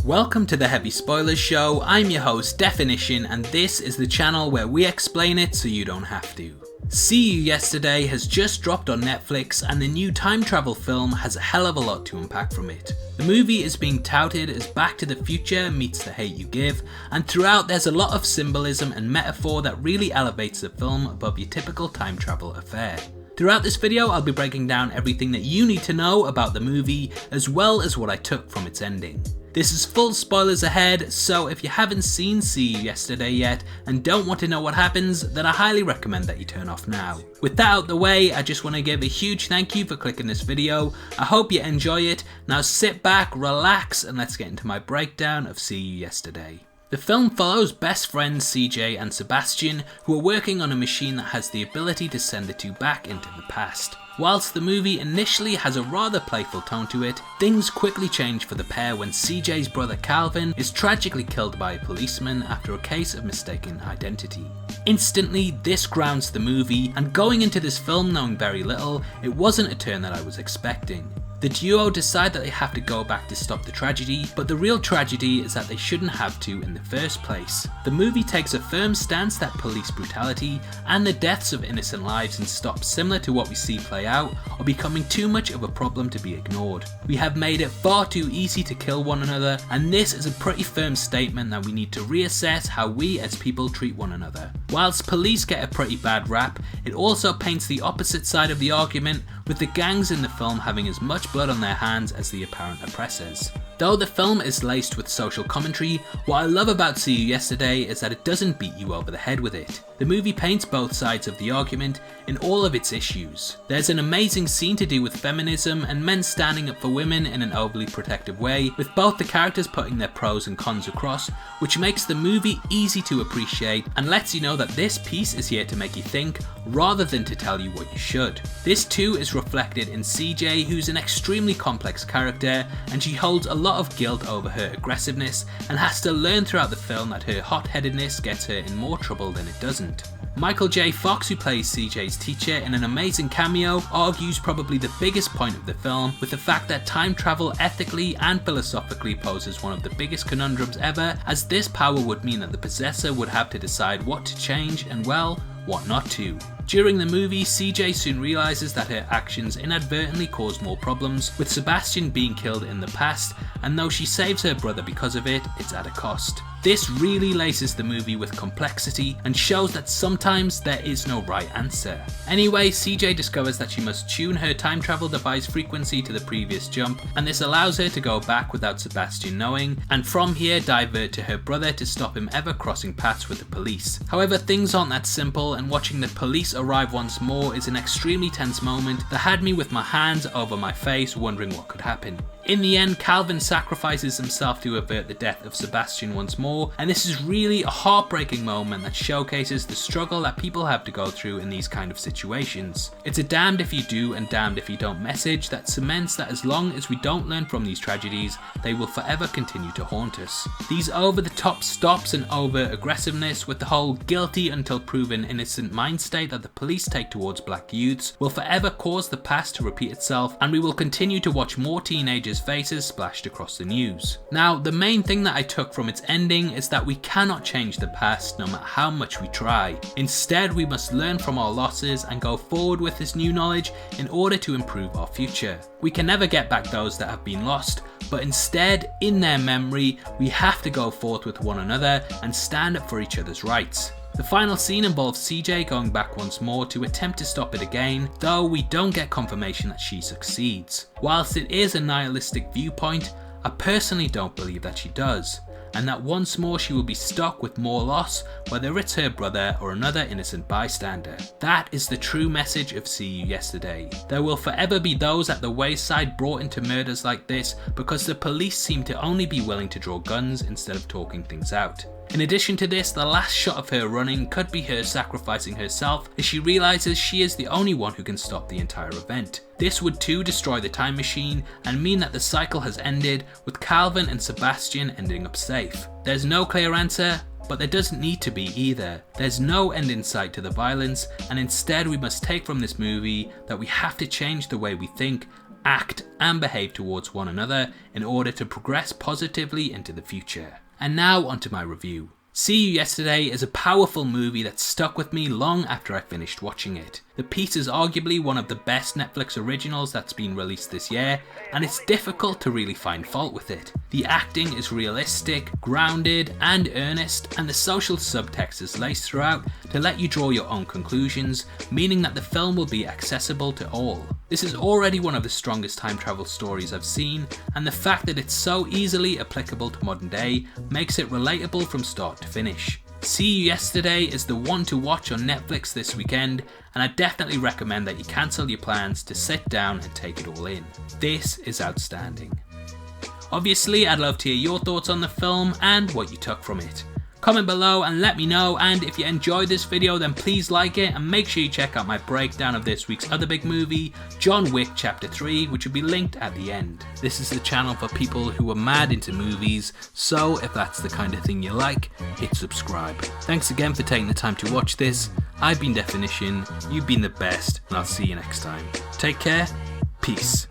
Welcome to the Heavy Spoilers Show. I'm your host Deffinition, and this is the channel where we explain it so you don't have to. See You Yesterday has just dropped on Netflix, and the new time travel film has a hell of a lot to unpack from it. The movie is being touted as Back to the Future meets The Hate You Give, and throughout there's a lot of symbolism and metaphor that really elevates the film above your typical time travel affair. Throughout this video I'll be breaking down everything that you need to know about the movie, as well as what I took from its ending. This is full spoilers ahead, so if you haven't seen See You Yesterday yet and don't want to know what happens, then I highly recommend that you turn off now. With that out the way, I just want to give a huge thank you for clicking this video. I hope you enjoy it. Now sit back, relax, and let's get into my breakdown of See You Yesterday. The film follows best friends CJ and Sebastian, who are working on a machine that has the ability to send the two back into the past. Whilst the movie initially has a rather playful tone to it, things quickly change for the pair when CJ's brother Calvin is tragically killed by a policeman after a case of mistaken identity. Instantly, this grounds the movie, and going into this film knowing very little, it wasn't a turn that I was expecting. The duo decide that they have to go back to stop the tragedy, but the real tragedy is that they shouldn't have to in the first place. The movie takes a firm stance that police brutality and the deaths of innocent lives in stops similar to what we see play out are becoming too much of a problem to be ignored. We have made it far too easy to kill one another, and this is a pretty firm statement that we need to reassess how we as people treat one another. Whilst police get a pretty bad rap, it also paints the opposite side of the argument, with the gangs in the film having as much blood on their hands as the apparent oppressors. Though the film is laced with social commentary, what I love about See You Yesterday is that it doesn't beat you over the head with it. The movie paints both sides of the argument in all of its issues. There's an amazing scene to do with feminism and men standing up for women in an overly protective way, with both the characters putting their pros and cons across, which makes the movie easy to appreciate and lets you know that this piece is here to make you think rather than to tell you what you should. This too is reflected in CJ, who's an extremely complex character, and she holds a lot of guilt over her aggressiveness and has to learn throughout the film that her hot-headedness gets her in more trouble than it doesn't. Michael J. Fox, who plays CJ's teacher in an amazing cameo, argues probably the biggest point of the film with the fact that time travel ethically and philosophically poses one of the biggest conundrums ever, as this power would mean that the possessor would have to decide what to change and, well, what not to. During the movie, CJ soon realizes that her actions inadvertently cause more problems, with Sebastian being killed in the past, and though she saves her brother because of it, it's at a cost. This really laces the movie with complexity and shows that sometimes there is no right answer. Anyway, CJ discovers that she must tune her time travel device frequency to the previous jump, and this allows her to go back without Sebastian knowing, and from here divert to her brother to stop him ever crossing paths with the police. However, things aren't that simple, and watching the police arrive once more is an extremely tense moment that had me with my hands over my face wondering what could happen. In the end, Calvin sacrifices himself to avert the death of Sebastian once more, and this is really a heartbreaking moment that showcases the struggle that people have to go through in these kind of situations. It's a damned if you do and damned if you don't message that cements that as long as we don't learn from these tragedies, they will forever continue to haunt us. These over-the-top stops and over-aggressiveness with the whole guilty until proven innocent mind state that the police take towards black youths will forever cause the past to repeat itself, and we will continue to watch more teenagers' faces splashed across the news. Now, the main thing that I took from its ending is that we cannot change the past no matter how much we try. Instead, we must learn from our losses and go forward with this new knowledge in order to improve our future. We can never get back those that have been lost, but instead, in their memory, we have to go forth with one another and stand up for each other's rights. The final scene involves CJ going back once more to attempt to stop it again, though we don't get confirmation that she succeeds. Whilst it is a nihilistic viewpoint, I personally don't believe that she does, and that once more she will be stuck with more loss, whether it's her brother or another innocent bystander. That is the true message of See You Yesterday. There will forever be those at the wayside brought into murders like this because the police seem to only be willing to draw guns instead of talking things out. In addition to this, the last shot of her running could be her sacrificing herself as she realizes she is the only one who can stop the entire event. This would too destroy the time machine and mean that the cycle has ended, with Calvin and Sebastian ending up safe. There's no clear answer, but there doesn't need to be either. There's no end in sight to the violence, and instead we must take from this movie that we have to change the way we think act and behave towards one another in order to progress positively into the future. And now onto my review. See You Yesterday is a powerful movie that stuck with me long after I finished watching it. The piece is arguably one of the best Netflix originals that's been released this year, and it's difficult to really find fault with it. The acting is realistic, grounded and earnest, and the social subtext is laced throughout to let you draw your own conclusions, meaning that the film will be accessible to all. This is already one of the strongest time travel stories I've seen, and the fact that it's so easily applicable to modern day makes it relatable from start to finish. See You Yesterday is the one to watch on Netflix this weekend, and I definitely recommend that you cancel your plans to sit down and take it all in. This is outstanding. Obviously, I'd love to hear your thoughts on the film and what you took from it. Comment below and let me know, and if you enjoyed this video then please like it and make sure you check out my breakdown of this week's other big movie, John Wick Chapter 3, which will be linked at the end. This is the channel for people who are mad into movies, so if that's the kind of thing you like, hit subscribe. Thanks again for taking the time to watch this. I've been Deffinition, you've been the best, and I'll see you next time. Take care, peace.